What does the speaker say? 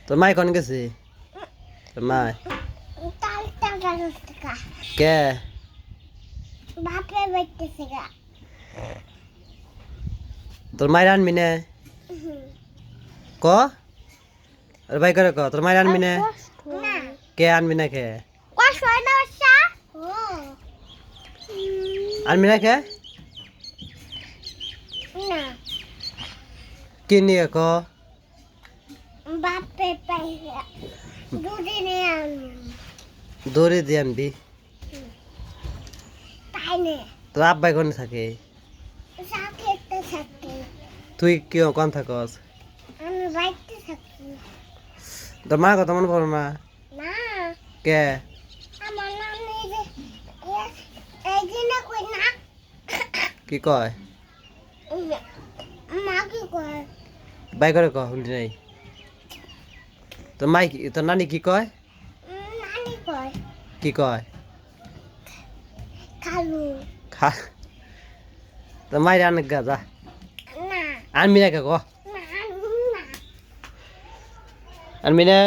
তোর মাই কোন গেছে তোর মাই কে তোর মায়ের আনবি না ক আরে ভাই করে ক তোর মায়ের আনবি না কে আনবি না কে আনবি না কে কি নিয়ে ক দৌড়ে দিয়ে আনবি তোর আব্বাই কোন থাকে তুই কি কোন থাকস তোর মা কথা মনে পড়ো না কে কি কয় বাই করে ক শুনছি নাই তোর মাই তোর নানি কি কয় কি কয় খা তোর মায়ের আনে গা যা আনবি না কে ক আনবি না